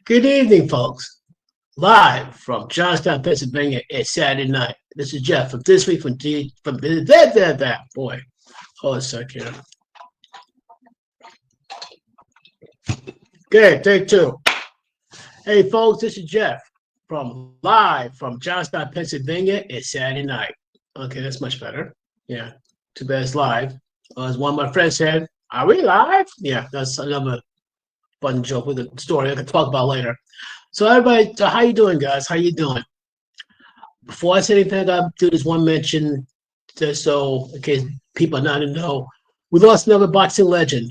Good evening, folks. Live from Johnstown, Pennsylvania. It's Saturday night. This is Jeff from this week from that boy. Hold a sec here. Good, take two. Hey, folks, this is Jeff from live from Johnstown, Pennsylvania. It's Saturday night. Okay, that's much better. Yeah, too bad it's live. As one of my friends said, "Are we live?" Yeah, that's another fun joke with a story I can talk about later. So everybody, how you doing, guys? How you doing? Before I say anything, I gotta do this one mention, just so in case people are not in know. We lost another boxing legend,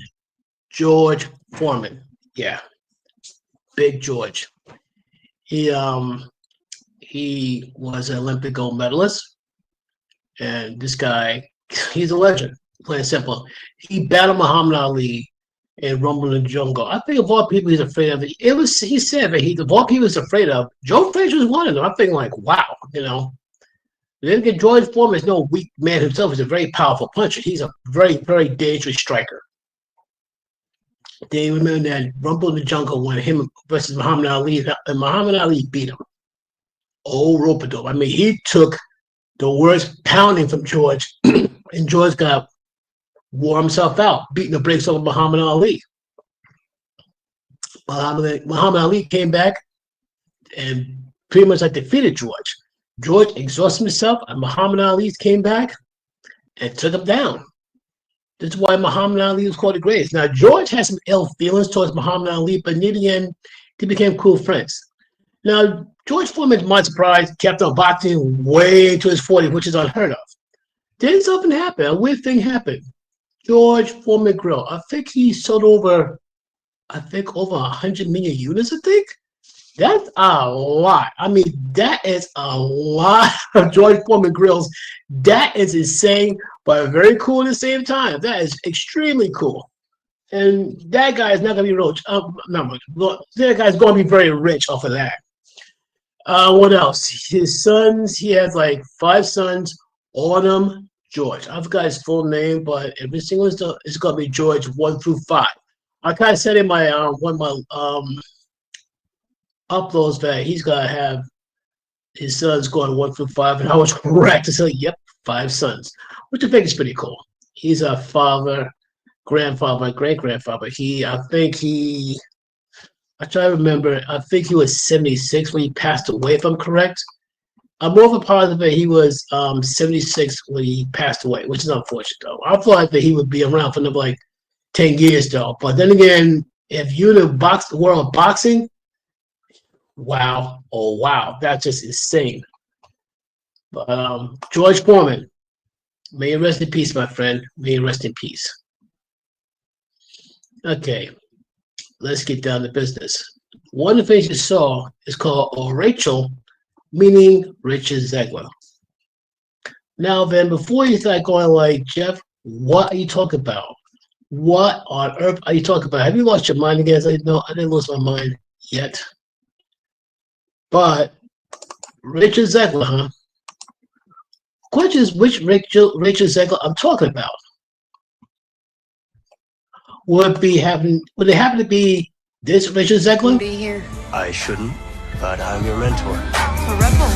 George Foreman. Yeah, Big George. He um he was an Olympic gold medalist, and this guy, he's a legend. Plain and simple. He battled Muhammad Ali and Rumble in the Jungle. I think of all people he's afraid of, he said that of all people he's afraid of, Joe Frazier was one of them. I'm thinking like, wow, you know. Then again, George Foreman is no weak man himself. He's a very powerful puncher. He's a very, very dangerous striker. They remember that Rumble in the Jungle when him versus Muhammad Ali, and Muhammad Ali beat him. Oh, rope-a-dope. I mean, he took the worst pounding from George, and George wore himself out, beating the brakes off Muhammad Ali. Muhammad Ali came back and pretty much like defeated George. George exhausted himself, and Muhammad Ali came back and took him down. That's why Muhammad Ali was called the greatest. Now, George had some ill feelings towards Muhammad Ali, but near the end, they became cool friends. Now, George Foreman, to my surprise, kept on boxing way into his 40s, which is unheard of. Then something happened. A weird thing happened. George Foreman Grill. I think he sold over 100 million units, I think. That's a lot. I mean, that is a lot of George Foreman grills. That is insane, but very cool at the same time. That is extremely cool. And that guy is not going to be rich. That guy's going to be very rich off of that. What else? His sons, he has like 5 sons, all of them George. I forgot his full name, but every single is going to be George 1 through 5. I kind of said in my one of my uploads that he's gonna have his sons going 1 through 5, and I was correct to say, yep, 5 sons, which I think is pretty cool. He's a father, grandfather, great grandfather. I try to remember. I think he was 76 when he passed away, if I'm correct. I'm more of a positive that he was 76 when he passed away, which is unfortunate though. I thought that he would be around for another like 10 years though. But then again, if you're the world of boxing, wow, oh wow, that's just insane. But George Foreman, may you rest in peace, my friend. May you rest in peace. Okay, let's get down to business. One of the things you saw is called Rachael, meaning Richard Zegler. Now then, before you start going like, Jeff, what are you talking about? What on earth are you talking about? Have you lost your mind again? No, I didn't lose my mind yet. But Richard Zegler, huh? Question is which Richard Zegler I'm talking about? Would it happen to be this Richard Zegler? Be here. I shouldn't, but I'm your mentor. A rebel.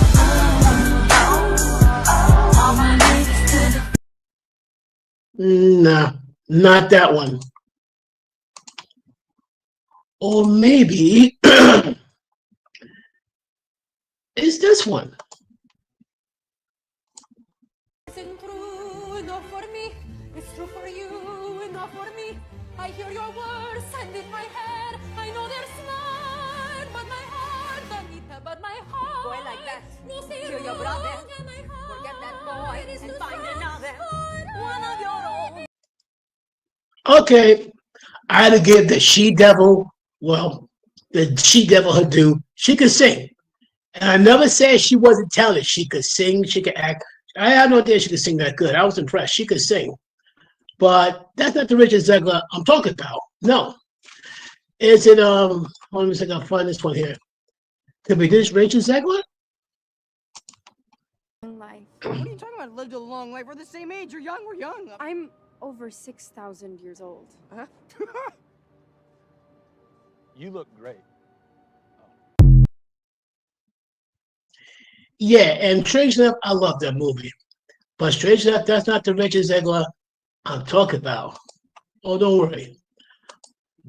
Nah, not that one. Or maybe it's this one. Isn't true enough for me? It's true for you enough for me. I hear your words and in my head I know they're smart, but my heart, Bonita, but my heart. Boy like that. No say Kill your wrong, brother. and my heart, Forget that boy it is and to find find another. for One of your own. Okay, I had to give the she-devil, well, the she-devil her due. She could sing. And I never said she wasn't talented. She could sing, she could act. I had no idea she could sing that good. I was impressed. She could sing. But that's not the Richard Zegler I'm talking about. No. Is it, hold on a second, I'll find this one here. Could be this Richard Zegler? Life. What are you talking about? Lived a long life. We're the same age. You're young. We're young. I'm. Over 6,000 years old. Huh? You look great. Yeah, and Strange Enough, I love that movie. But Strange Enough, that's not the Richard Zegler I'm talking about. Oh, don't worry.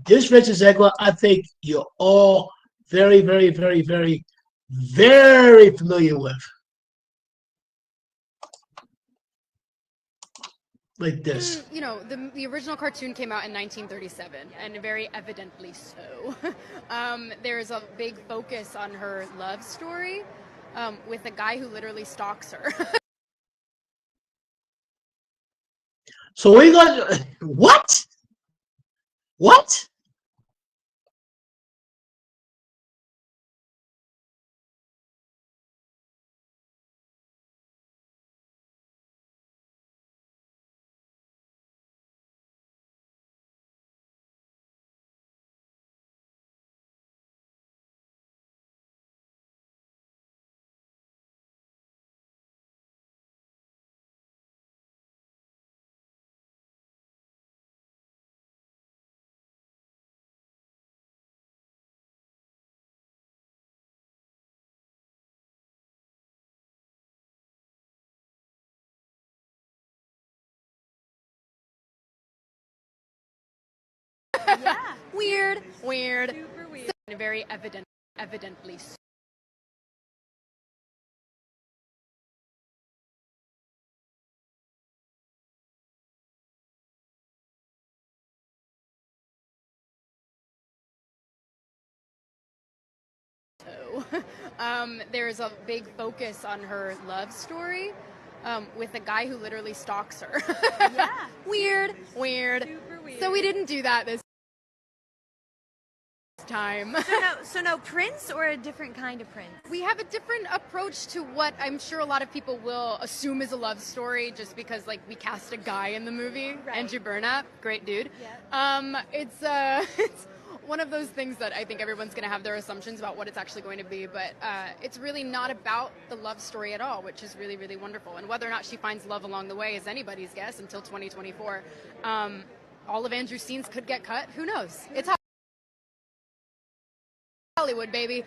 This Richard Zegler, I think you're all very, very, very, very, very familiar with. Like this. You know, the original cartoon came out in 1937, and very evidently so. There's a big focus on her love story with a guy who literally stalks her. So we got what? What? Yeah. Weird. Super weird. So, very evidently so. There's a big focus on her love story with a guy who literally stalks her. Yeah. Weird. Super weird. So we didn't do that this time. So no prince or a different kind of prince? We have a different approach to what I'm sure a lot of people will assume is a love story just because like we cast a guy in the movie, right. Andrew Burnap, great dude. Yeah. It's one of those things that I think everyone's going to have their assumptions about what it's actually going to be, but it's really not about the love story at all, which is really, really wonderful. And whether or not she finds love along the way is anybody's guess until 2024. All of Andrew's scenes could get cut. Who knows? It's Hollywood, baby.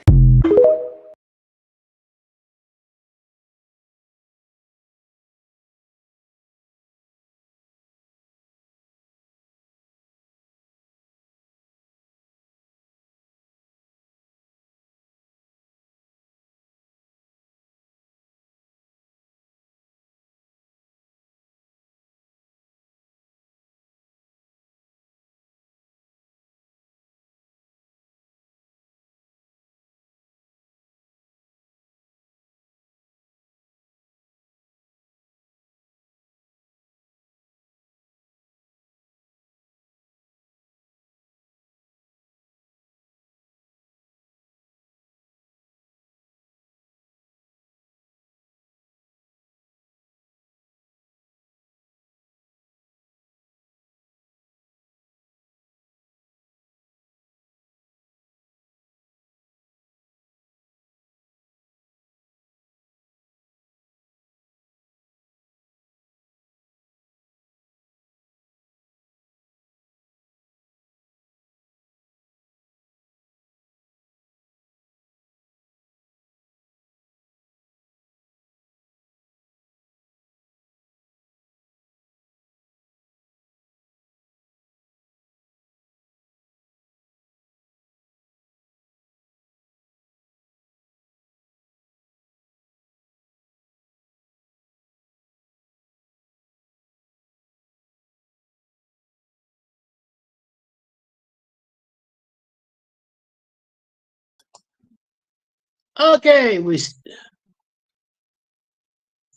Okay,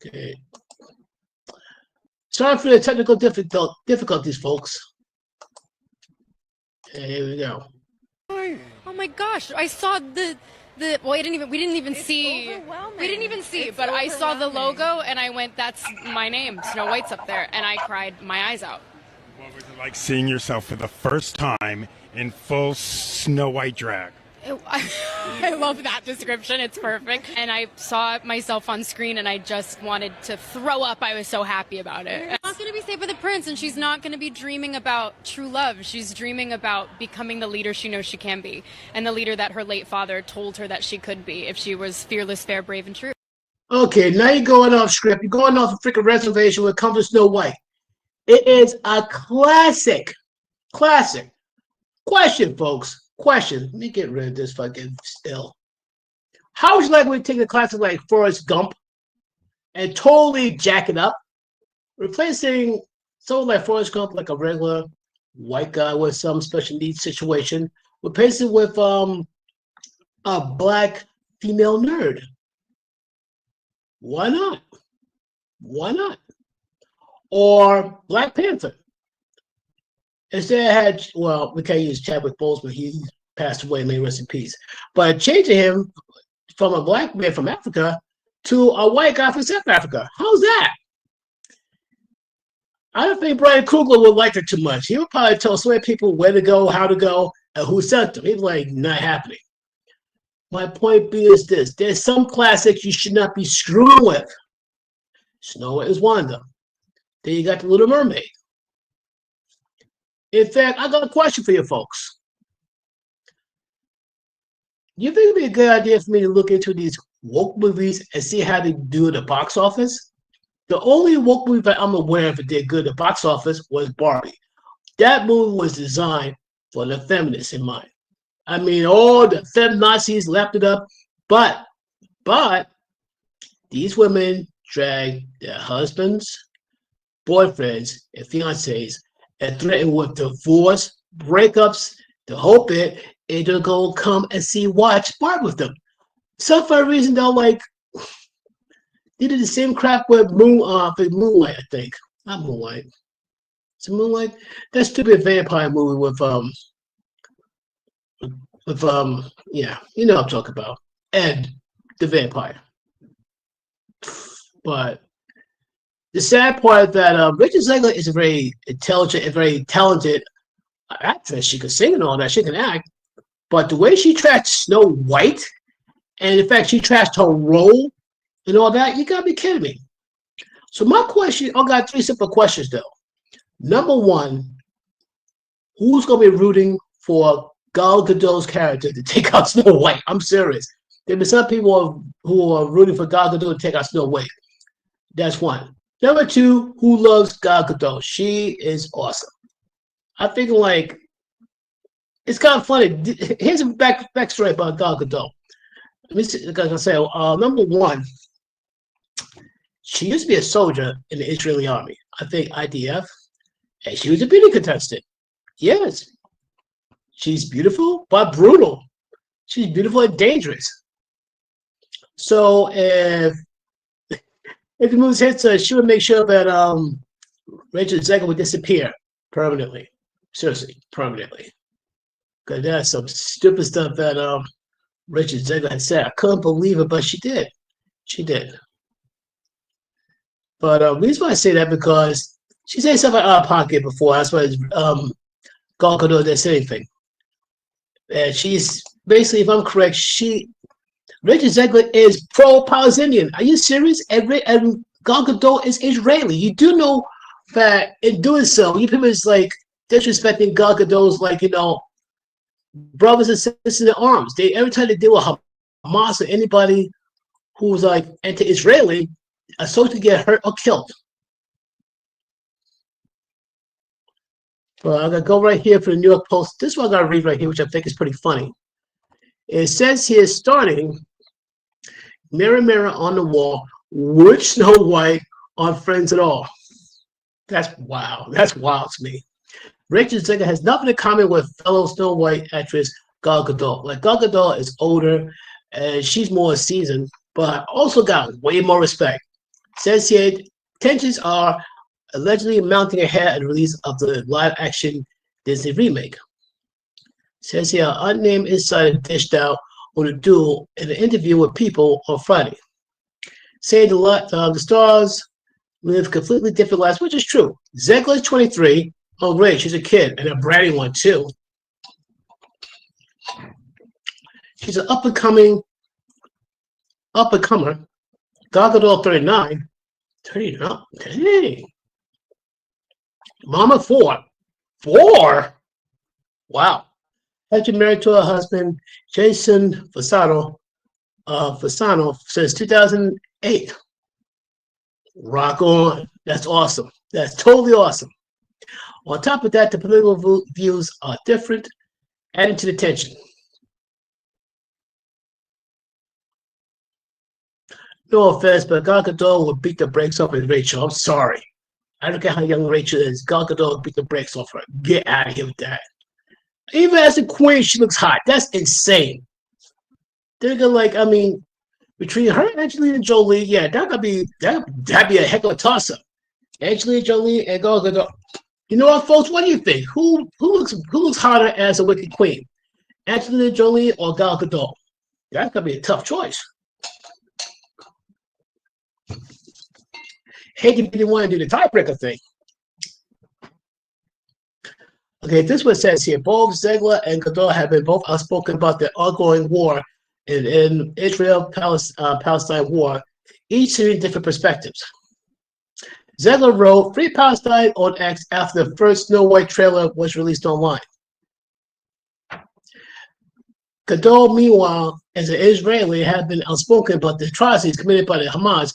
okay. Sorry for the technical difficulties, folks. Okay, here we go. Oh my gosh! I saw the well, we didn't even see. We didn't even see, but I saw the logo and I went, "That's my name. Snow White's up there," and I cried my eyes out. What was it like seeing yourself for the first time in full Snow White drag? I love that description. It's perfect. And I saw myself on screen and I just wanted to throw up. I was so happy about it. She's not going to be saved by the prince, and she's not going to be dreaming about true love. She's dreaming about becoming the leader she knows she can be, and the leader that her late father told her that she could be if she was fearless, fair, brave, and true. Okay, now you're going off script. You're going off the freaking reservation when it comes to Snow White. It is a classic. Classic. Question, folks. Question. Let me get rid of this fucking still. How would you like when we take a classic like Forrest Gump and totally jack it up, replacing someone like Forrest Gump, like a regular white guy with some special needs situation, replace it with a black female nerd? Why not? Why not? Or Black Panther. Instead, I had, well, we can't use Chadwick Boseman. He passed away, may rest in peace. But changing him from a black man from Africa to a white guy from South Africa. How's that? I don't think Brian Coogler would like it too much. He would probably tell so many people where to go, how to go, and who sent them. He's like, not happening. My point being is this. There's some classics you should not be screwing with. Snow White is one of them. Then you got The Little Mermaid. In fact, I got a question for you folks. Do you think it'd be a good idea for me to look into these woke movies and see how they do at the box office? The only woke movie that I'm aware of that did good at the box office was Barbie. That movie was designed for the feminists in mind. I mean, all the feminazis lapped it up, but these women drag their husbands, boyfriends, and fiancés and threaten with divorce, breakups, the hope it and they're gonna come and watch Barbie with them. Some for a reason they're like, they did the same crap with Moonlight, I think. Not Moonlight. It's Moonlight. That stupid vampire movie with yeah, you know what I'm talking about. Ed the vampire. But the sad part that Rachel Zegler is a very intelligent and very talented actress. She can sing and all that. She can act. But the way she trashed Snow White, and in fact, she trashed her role and all that, you gotta be kidding me. So my question, I got three simple questions though. Number one, who's gonna be rooting for Gal Gadot's character to take out Snow White? I'm serious. There'll be some people who are rooting for Gal Gadot to take out Snow White. That's one. Number two, who loves Gal Gadot? She is awesome. I think like it's kind of funny. Here's a backstory about Gal Gadot. Let me see, like I say, number one, she used to be a soldier in the Israeli army. I think IDF, and she was a beauty contestant. Yes, she's beautiful but brutal. She's beautiful and dangerous. So if the moves hits her, she would make sure that Rachel Zegler would disappear permanently. Seriously, permanently. Because that's some stupid stuff that Rachel Zegler had said. I couldn't believe it, but she did. She did. But the reason why I say that because she said something out of pocket before. That's why Gal Gadot didn't say anything. And she's basically, if I'm correct, Rachel Zegler is pro-Palestinian. Are you serious? And Gal Gadot is Israeli. You do know that in doing so, you people is like disrespecting Gal Gadot's, like, you know, brothers and sisters in arms. They every time they deal with Hamas or anybody who's like anti-Israeli, are supposed to get hurt or killed. Well, I'm gonna go right here for the New York Post. This one I gotta read right here, which I think is pretty funny. It says here, starting, mirror, mirror on the wall, which Snow White on Friends at all? That's wild. That's wild to me. Rachel Zegler has nothing in common with fellow Snow White actress Gal Gadot. Like, Gal Gadot is older and she's more seasoned, but also got way more respect. Says here, tensions are allegedly mounting ahead of the release of the live-action Disney remake. Says here, unnamed insider dished out on the duel in an interview with People on Friday, saying the stars live completely different lives, which is true. Zegler is 23. Oh, great, she's a kid, and a bratty one, too. She's an up-and-comer. Gal Gadot, 39. 39? Dang. Mama, 4. 4? Wow. Has been married to her husband, Jason Fasano, Fasano since 2008. Rock on. That's awesome. That's totally awesome. On top of that, the political views are different, adding to the tension. No offense, but Gal Gadot would beat the brakes off of Rachel. I'm sorry. I don't care how young Rachel is. Gal Gadot would beat the brakes off her. Get out of here with that. Even as a queen, she looks hot. That's insane. They're gonna between her and Angelina Jolie, yeah, that'd be a heck of a toss-up. Angelina Jolie and Gal Gadot. You know what, folks? What do you think? Who looks hotter as a wicked queen? Angelina Jolie or Gal Gadot? That's gonna be a tough choice. Hate to be the one to do the tiebreaker thing. Okay, this one says here, both Ziegler and Gadot have been both outspoken about the ongoing war in Israel-Palestine war, each seeing different perspectives. Ziegler wrote, "Free Palestine" on X after the first Snow White trailer was released online. Gadot, meanwhile, as an Israeli, had been outspoken about the atrocities committed by the Hamas,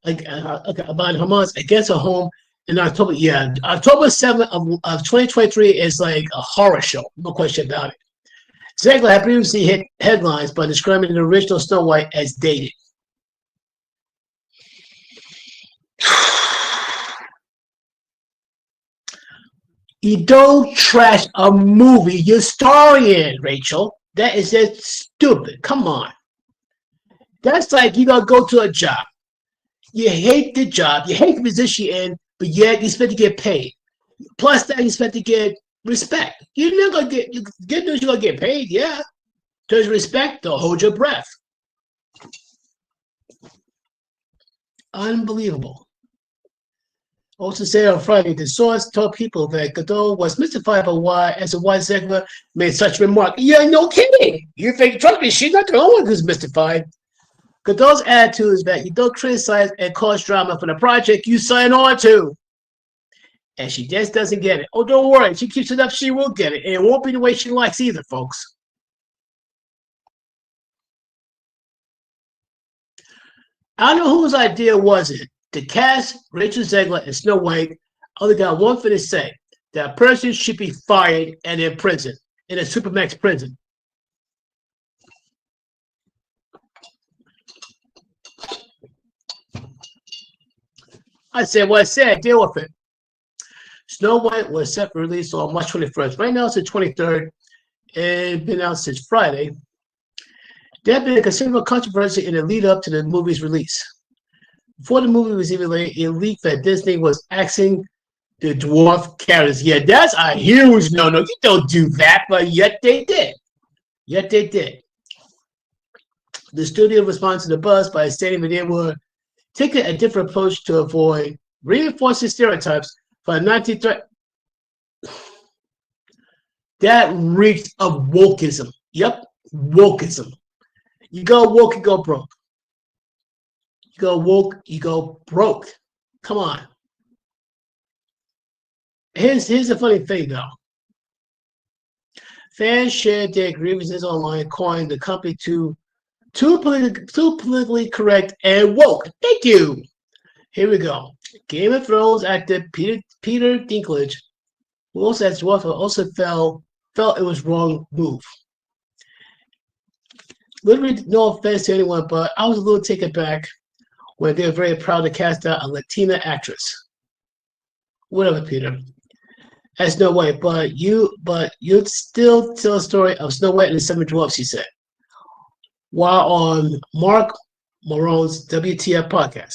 about Hamas against her home in October. Yeah, October 7th of 2023 is like a horror show, no question about it. Ziegler had previously hit headlines by describing the original Snow White as dated. You don't trash a movie you're starring in, Rachel. That is just stupid. Come on. That's like you gotta go to a job. You hate the job, you hate the position you're in, but yet you expect to get paid. Plus that, you expect to get respect. You're not gonna get good news. You're gonna get paid, yeah. There's respect. Don't hold your breath. Unbelievable. Also said on Friday, the source told people that Gadot was mystified by why Ziegler made such a remark. Yeah, no kidding. You think, trust me, she's not the only one who's mystified. Gadot's attitude is that you don't criticize and cause drama for the project you sign on to. And she just doesn't get it. Oh, don't worry. She keeps it up. She will get it. And it won't be the way she likes either, folks. I don't know whose idea was it to cast Rachel Zegler and Snow White. I only got one thing to say. That person should be fired and in prison, in a Supermax prison. I said what I said. Deal with it. Snow White was set for release on March 21st. Right now it's the 23rd. It's been out since Friday. There had been a considerable controversy in the lead up to the movie's release. Before the movie was even released, it leaked that Disney was axing the dwarf characters. Yeah, that's a huge no-no. You don't do that, but yet they did. Yet they did. The studio responded to the buzz by stating that they were taking a different approach to avoid reinforcing stereotypes for 1930. That reeks of wokeism. Yep, wokeism. You go woke, you go broke. You go woke, you go broke. Come on. Here's the funny thing, though. Fans shared their grievances online, calling the company too politically correct and woke. Thank you. Here we go. Game of Thrones actor Peter Dinklage, who also as well also felt it was wrong move. Literally, no offense to anyone, but I was a little taken back when they were very proud to cast out a Latina actress. Whatever, Peter. As Snow White, but you still tell a story of Snow White and the Seven Dwarfs, he said. While on Mark Marone's WTF podcast.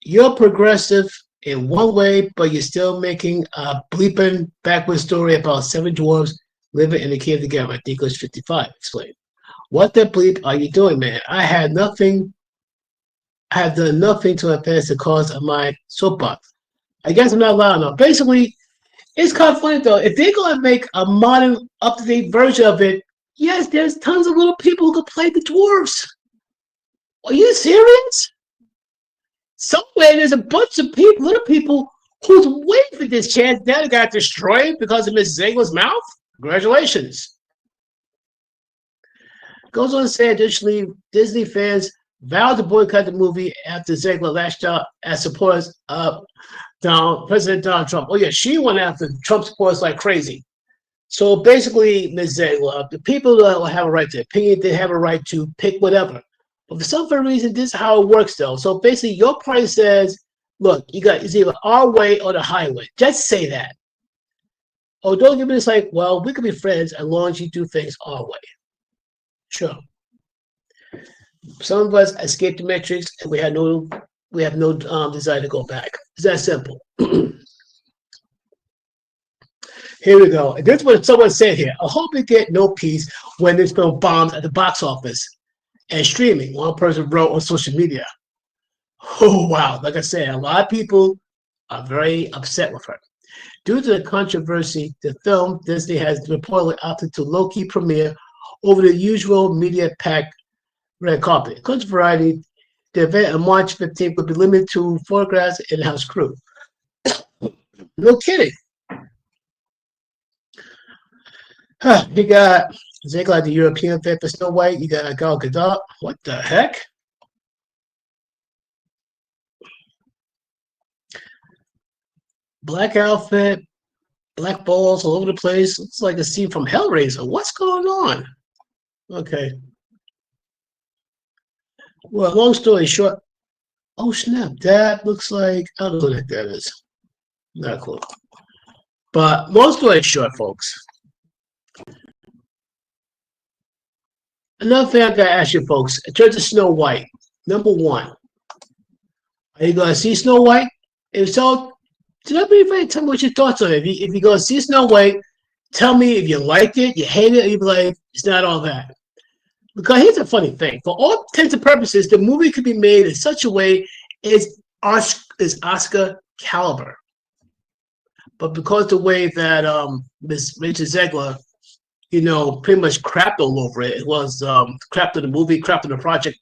You're progressive in one way, but you're still making a bleeping backward story about seven dwarves living in a cave together. I think it was 55, explained. What the bleep are you doing, man? I have done nothing to advance the cause of my soapbox. I guess I'm not loud enough. Basically, it's kind of funny, though. If they're going to make a modern, up-to-date version of it, yes, there's tons of little people who could play the dwarves. Are you serious? Somewhere there's a bunch of people, little people, who's waiting for this chance. Now they got destroyed because of Miss Ziegler's mouth. Congratulations. Goes on to say, additionally, Disney fans vowed to boycott the movie after Ziegler lashed out at supporters of President Donald Trump. Oh, yeah, she went after Trump supporters like crazy. So basically, Ms. Ziegler, the people that have a right to opinion, they have a right to pick whatever. But for some reason, this is how it works, though. So basically, your party says, look, it's either our way or the highway. Just say that. Oh, don't give me this like, well, we could be friends as long as you do things our way. Sure. Some of us escaped the Matrix, and we have no desire to go back. It's that simple. Here we go. This is what someone said here. I hope you get no peace when this film bombs at the box office and streaming. One person wrote on social media. Oh, wow. Like I said, a lot of people are very upset with her. Due to the controversy, the film Disney has reportedly opted to low-key premiere over the usual media-packed red carpet. According to Variety, the event on March 15th would be limited to photographs and in-house crew. No kidding. You got Ziegler, the European fan for Snow White. You got Gal Gadot. What the heck? Black outfit, black balls all over the place. Looks like a scene from Hellraiser. What's going on? Okay. Well, long story short. Oh, snap. That looks like, I don't know what that is. Not cool. But long story short, folks. Another thing I gotta ask you folks, in terms of Snow White, number one, are you gonna see Snow White? If so, tell me what your thoughts on it. If you go see Snow White, tell me if you liked it, you hate it, or you be like, it's not all that. Because here's the funny thing. For all intents and purposes, the movie could be made in such a way is Oscar caliber. But because the way that Miss Rachel Zegler, pretty much crapped all over it. It was crapped on the movie, crapped on the project,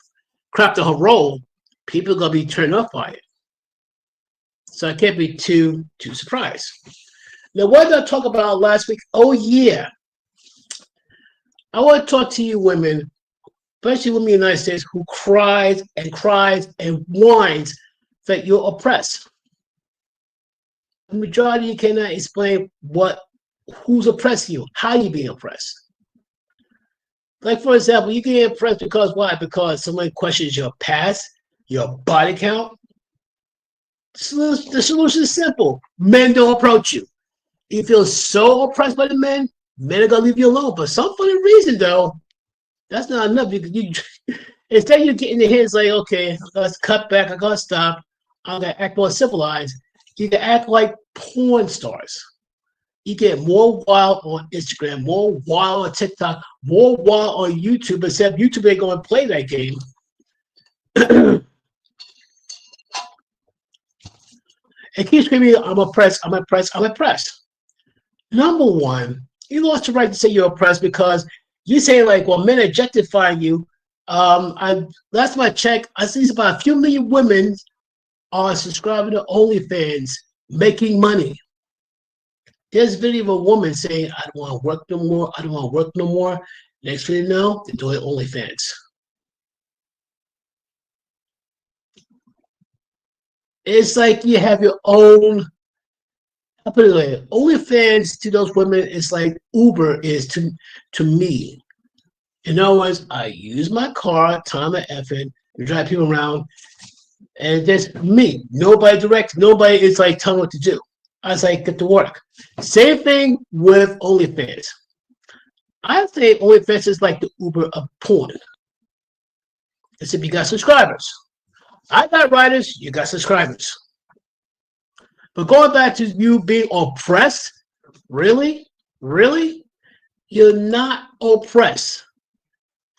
crapped on her role. People are gonna be turned off by it. So I can't be too surprised. Now, what did I talk about last week? Oh yeah, I want to talk to you women, especially women in the United States, who cries and whines that you're oppressed. The majority of you cannot explain who's oppressing you, how you being oppressed. Like, for example, you get oppressed because why? Because someone questions your past, your body count. The solution is simple. Men don't approach you. You feel so oppressed by the men are gonna leave you alone. But some funny reason, though, that's not enough. Instead of you getting your hands like, okay, let's cut back, I gotta stop, I'm gonna act more civilized. You can act like porn stars. You get more wild on Instagram, more wild on TikTok, more wild on YouTube, except YouTube ain't going to play that game. And keep screaming, I'm oppressed, I'm oppressed, I'm oppressed. Number one, you lost the right to say you're oppressed because you say like, well, men are objectifying you. Last time I checked, I see about a few million women are subscribing to OnlyFans, making money. There's a video of a woman saying, I don't want to work no more. I don't want to work no more. Next thing you know, they're doing OnlyFans. It's like you have your own, I'll put it like that. OnlyFans to those women is like Uber is to me. In other words, I use my car, time and effort, to drive people around, and just me. Nobody directs, nobody is like telling what to do. I was like, get to work. Same thing with OnlyFans. I think OnlyFans is like the Uber of porn. Except you got subscribers. I got writers, you got subscribers. But going back to you being oppressed, really? Really? You're not oppressed.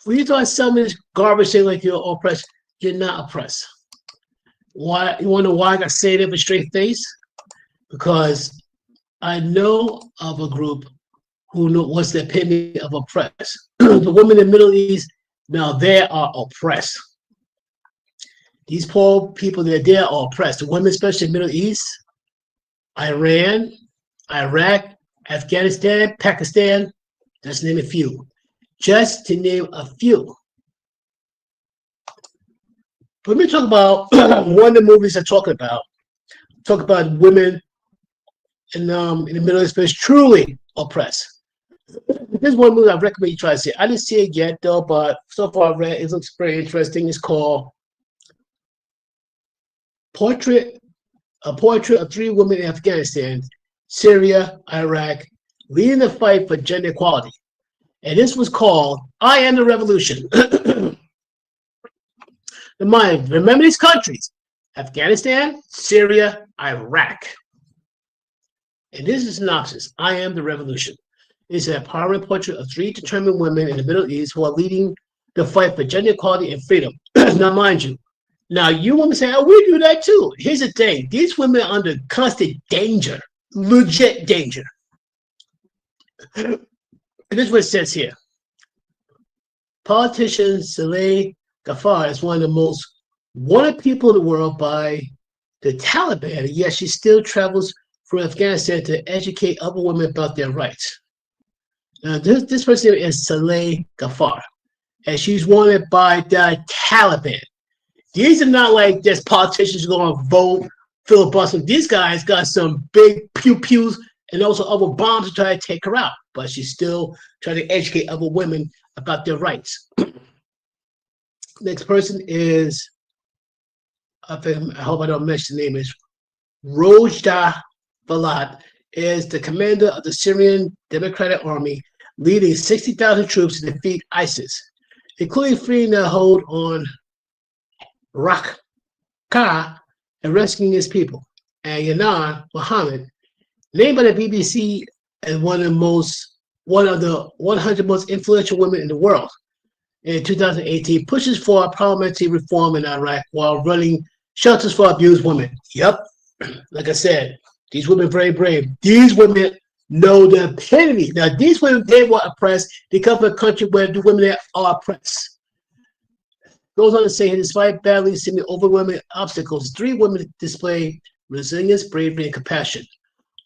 When you start selling this garbage saying like you're oppressed, you're not oppressed. Why? You want to know why I got to say it with a straight face? Because I know of a group who wants the epitome of oppressed. The women in the Middle East, now they are oppressed. These poor people that are there are oppressed. The women, especially in the Middle East, Iran, Iraq, Afghanistan, Pakistan, just name a few. just to name a few. Let me talk about one of the movies I talk about. Talk about women in the Middle East is truly oppressed. There's one movie I recommend you try to see. I didn't see it yet though, but so far I read it looks very interesting. It's called A Portrait of Three Women in Afghanistan, Syria, Iraq, leading the fight for gender equality. And this was called I Am the Revolution. Remember these countries: Afghanistan, Syria, Iraq. And this is synopsis. I Am the Revolution. It's a empowering portrait of three determined women in the Middle East who are leading the fight for gender equality and freedom. Now, mind you, now you want to say, oh, we do that too. Here's the thing. These women are under constant danger, legit danger. And this is what it says here. Politician Saleh Ghaffar is one of the most wanted people in the world by the Taliban, yet she still travels from Afghanistan to educate other women about their rights. Now, this person is Saleh Ghaffar, and she's wanted by the Taliban. These are not like just politicians who are going to vote, filibuster. These guys got some big pew-pews and also other bombs to try to take her out, but she's still trying to educate other women about their rights. Next person is, I hope I don't mention the name, is Rojda Balad, is the commander of the Syrian Democratic Army, leading 60,000 troops to defeat ISIS, including freeing the hold on Rachael and rescuing his people. And Yanar Mohammed, named by the BBC as one of the 100 most influential women in the world, in 2018, pushes for parliamentary reform in Iraq while running shelters for abused women. Yep, like I said, these women are very brave. These women know the epitome. Now, these women, they were oppressed. They come from a country where the women are oppressed. Goes on to say, despite battling seemingly overwhelming obstacles, three women display resilience, bravery, and compassion.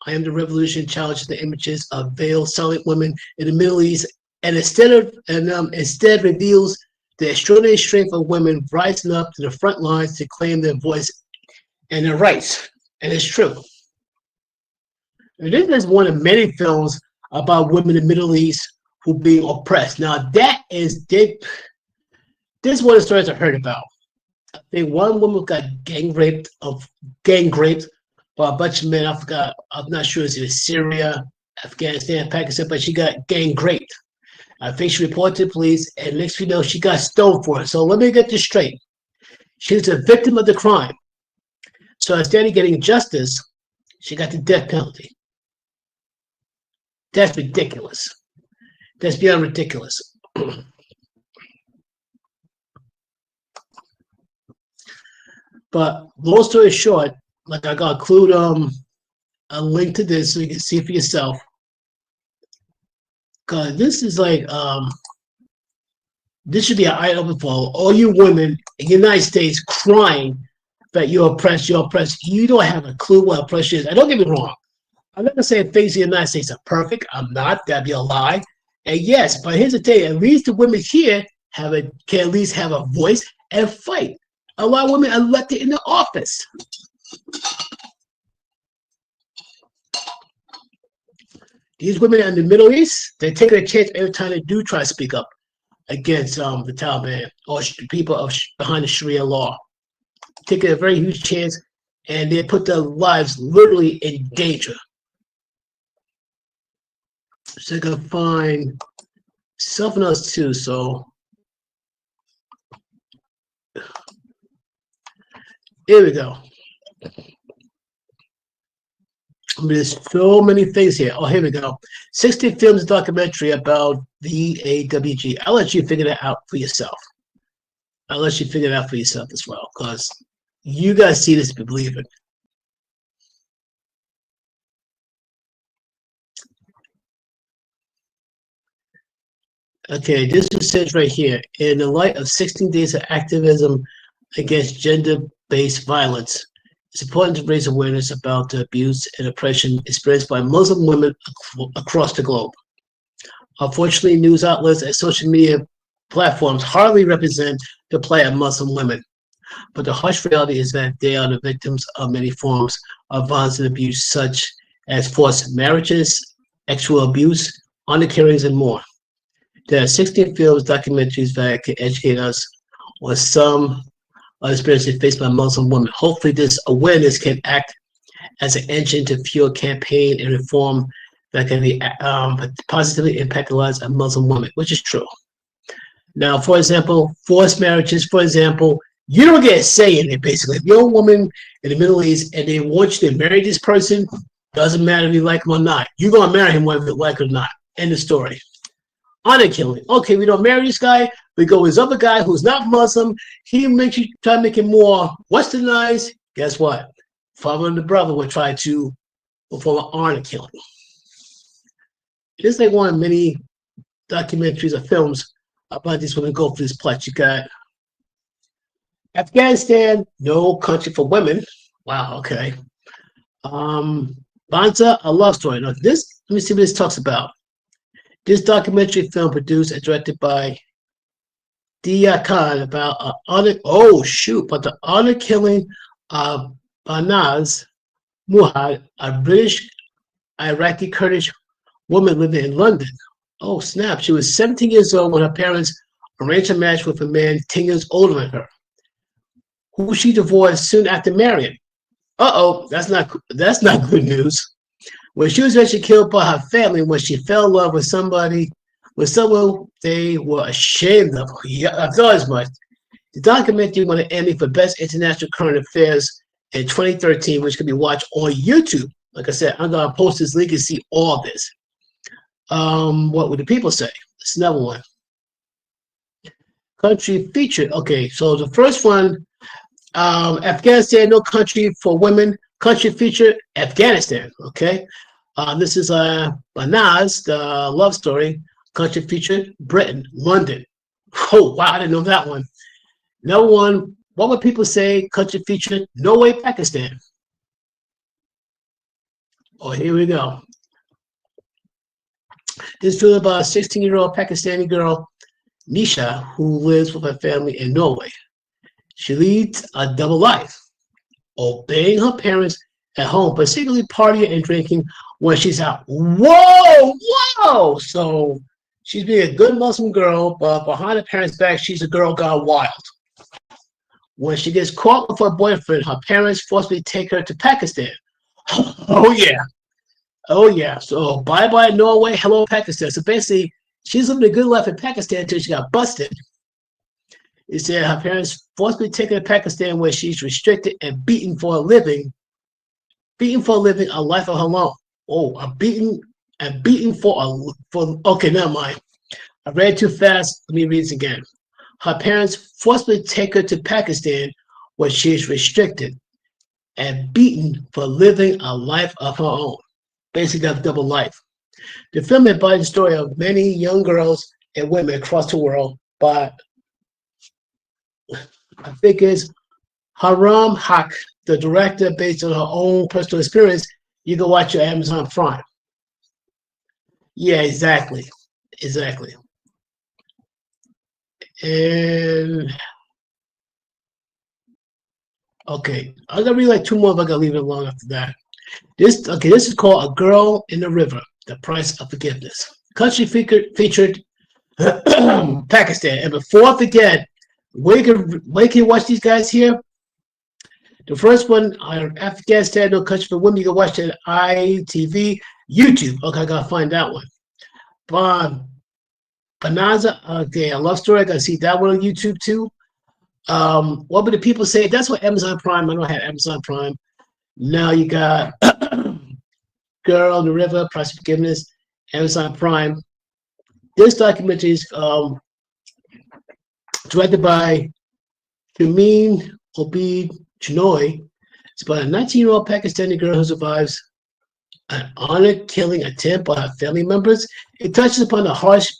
I Am the Revolution challenges the images of veiled, silent women in the Middle East, and instead reveals the extraordinary strength of women rising up to the front lines to claim their voice and their rights. And it's true. And this is one of many films about women in the Middle East who are being oppressed. Now, this is one of the stories I heard about. I think one woman got gang raped by a bunch of men. I forgot. I'm not sure if it was Syria, Afghanistan, Pakistan, but she got gang raped. I think she reported to the police, and next thing you know, she got stoned for it. So let me get this straight. She was a victim of the crime. So instead of getting justice, she got the death penalty. That's ridiculous. That's beyond ridiculous. But long story short, like I got include a link to this so you can see for yourself. Cause this is like this should be an eye opener for all you women in the United States crying that you're oppressed, you're oppressed. You don't have a clue what oppression is. And don't get me wrong. I'm not gonna say things in the United States are perfect. I'm not. That'd be a lie. And yes, but here's the thing: at least the women here can at least have a voice and fight. A lot of women are elected in the office. These women in the Middle East, they're taking a chance every time they do try to speak up against the Taliban or people behind the Sharia law. Taking a very huge chance, and they put their lives literally in danger. So I gotta find something else too. So here we go. There's so many things here. Oh, here we go. 60 films documentary about the AWG. I'll let you figure that out for yourself. I'll let you figure it out for yourself as well, because you guys see this to believe it. Okay, this just says right here, in the light of 16 days of activism against gender-based violence, it's important to raise awareness about the abuse and oppression experienced by Muslim women across the globe. Unfortunately, news outlets and social media platforms hardly represent the plight of Muslim women. But the harsh reality is that they are the victims of many forms of violence and abuse, such as forced marriages, sexual abuse, honor killings, and more. There are 16 films, documentaries that can educate us on some of the experiences faced by Muslim women. Hopefully, this awareness can act as an engine to fuel campaign and reform that can be positively impact the lives of Muslim women, which is true. Now, for example, forced marriages, for example, you don't get a say in it, basically. If you're a woman in the Middle East and they want you to marry this person, doesn't matter if you like him or not. You're going to marry him whether you like it or not. End of story. Honor killing. Okay, we don't marry this guy. We go with this other guy who's not Muslim. He makes you try to make him more westernized. Guess what? Father and the brother will try to perform an honor killing. It's like one of many documentaries or films about these women go through this plight. You got Afghanistan, No Country for Women. Wow, okay. Banza, A Love Story. Now this, let me see what this talks about. This documentary film produced and directed by Dia Khan about the honor killing of Banaz Muhad, a British Iraqi Kurdish woman living in London. Oh snap! She was 17 years old when her parents arranged a match with a man 10 years older than her, who she divorced soon after marrying. That's not good news. When she was eventually killed by her family when she fell in love with someone they were ashamed of. Yeah, I thought as much. The documentary won an Emmy for Best International Current Affairs in 2013, which can be watched on YouTube. Like I said, I'm going to post this link and see all this. What would the people say? This is another one. Country featured. Okay, so the first one, Afghanistan, No Country for Women. Country featured Afghanistan. Okay, this is Banaz, the love story. Country featured Britain, London. Oh wow, I didn't know that one. Another one. What would people say? Country featured Norway, Pakistan. Oh, here we go. This film about a 16-year-old Pakistani girl, Nisha, who lives with her family in Norway. She leads a double life, obeying her parents at home, but secretly partying and drinking when she's out. Whoa! So she's being a good Muslim girl, but behind her parents' back, she's a girl gone wild. When she gets caught with her boyfriend, her parents forcibly take her to Pakistan. Oh yeah. So bye-bye Norway, hello Pakistan. So basically, she's living a good life in Pakistan until she got busted. It said her parents forcibly take her to Pakistan where she's restricted and beaten for a living. Beaten for a living, a life of her own. Oh, beaten for okay, never mind. I read too fast. Let me read this again. Her parents forcibly take her to Pakistan where she is restricted and beaten for living a life of her own. Basically, a double life. The film embodies the story of many young girls and women across the world, but I think it's Haram Haq, the director, based on her own personal experience. You can watch your Amazon Prime. Yeah, exactly. And okay, I'm gonna read like two more, but I'm gonna leave it alone after that. This is called A Girl in the River, The Price of Forgiveness. Country featured Pakistan. And before I forget, where can you watch these guys here? The first one, Afghanistan, No Country for Women, you can watch it on ITV, YouTube. Okay, I gotta find that one. Banaza, okay, a love story. I gotta see that one on YouTube too. What would the people say? That's what Amazon Prime. I don't have Amazon Prime. Now you got Girl in the River, Price of Forgiveness, Amazon Prime. This documentary is directed by Shameen Obid Chinoy. It's about a 19-year-old Pakistani girl who survives an honor killing attempt by her family members. It touches upon the harsh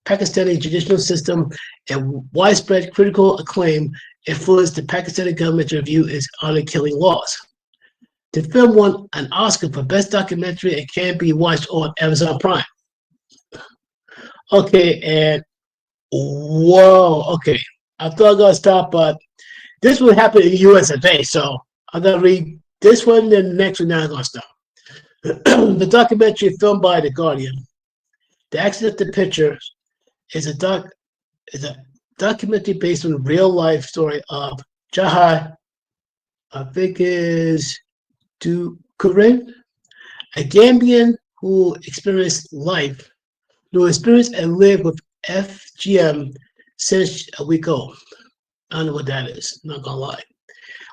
Pakistani judicial system and widespread critical acclaim influenced the Pakistani government to review its honor killing laws. The film won an Oscar for Best Documentary and can be watched on Amazon Prime. Okay, and whoa, okay. I thought I was gonna stop, but this would happen in the US of A, so I'm gonna read this one, then the next one, now I'm gonna stop. The documentary filmed by The Guardian. The accidental picture is is a documentary based on the real life story of Jahar, I think is Dukurin, a Gambian who experienced and lived with FGM since a week old. I don't know what that is, not gonna lie.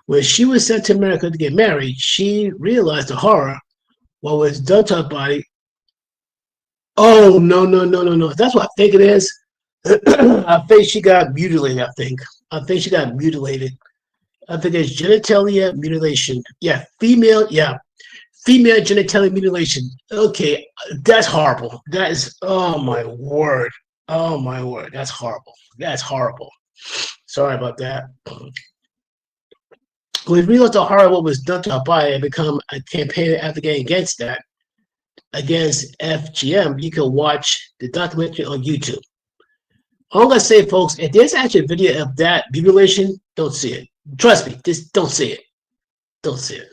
When she was sent to America to get married, she realized the horror what was done to her body. Oh, no. That's what I think it is. I think she got mutilated, I think she got mutilated. I think it's genitalia mutilation. Female genitalia mutilation. Okay, that's horrible. That is, oh my word. That's horrible. Sorry about that. When we realized the horror of what was done to our body and become a campaign advocating against that, against FGM, you can watch the documentary on YouTube. All I'm gonna say, folks, if there's actually a video of that mutilation, don't see it. Trust me, just don't see it. Don't see it.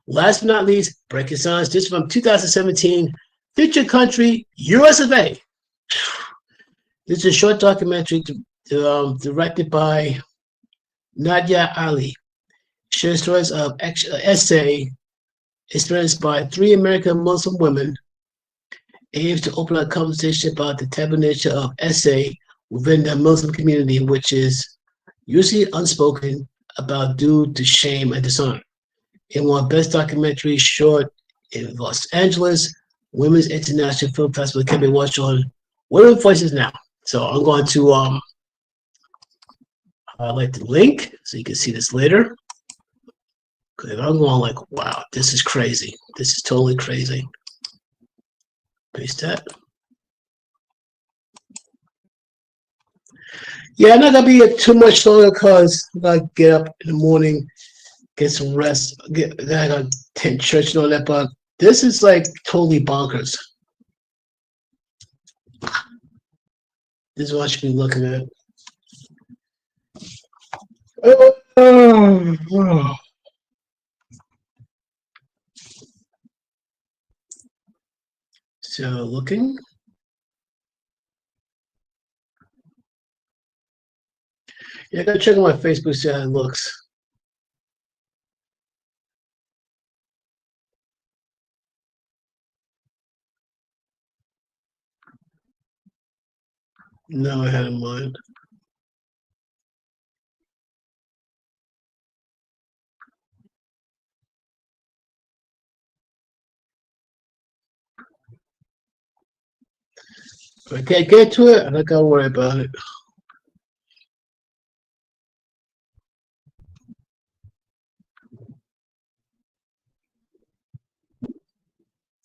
Last but not least, Breaking Science. This is from 2017, Future Country, US of A. This is a short documentary directed by Nadia Ali. Shares stories of essay experienced by 3 American Muslim women, aims to open a conversation about the taboo nature of essay within the Muslim community, which is usually unspoken about due to shame and dishonor. It won Best Documentary Short in Los Angeles Women's International Film Festival. Can be watched on Women Voices Now. So I'm going to highlight the link so you can see this later. Because I'm going like, wow, this is crazy. This is totally crazy. Paste that. Yeah, I'm not gonna be too much longer because I gotta get up in the morning, get some rest, then I gotta attend church and all that. But this is like totally bonkers. This is what I should be looking at. So looking. Yeah, I gotta check on my Facebook, see how it looks. No, I had in mind. I can't get to it, I'm not gonna worry about it.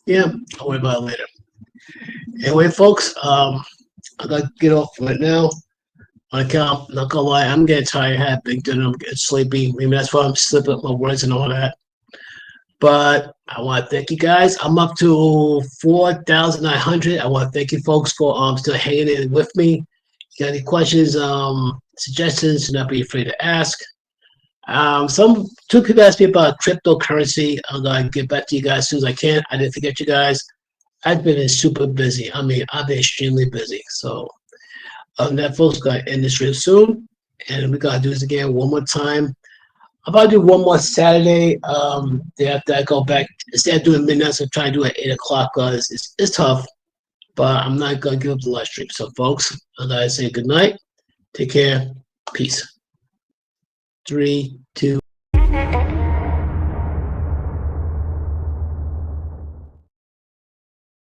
Yeah, I'll worry about it later. Anyway, folks, I gotta get off right now. I can't, not gonna lie, I'm getting tired, I had big dinner, I'm getting sleepy. Maybe that's why I'm slipping up my words and all that. But I want to thank you guys. I'm up to 4,900. I want to thank you folks for still hanging in with me. If you got any questions, suggestions, do not be afraid to ask. Two people asked me about cryptocurrency. I'm gonna get back to you guys as soon as I can. I didn't forget you guys. I've been super busy. I mean, I've been extremely busy. So that folks gonna end this real soon. And we gotta do this again one more time. I'm about to do one more Saturday. After I go back, instead of doing midnight, so try to do it at 8 o'clock because it's tough. But I'm not gonna give up the live stream. So, folks, I gotta say good night. Take care. Peace. 3, 2.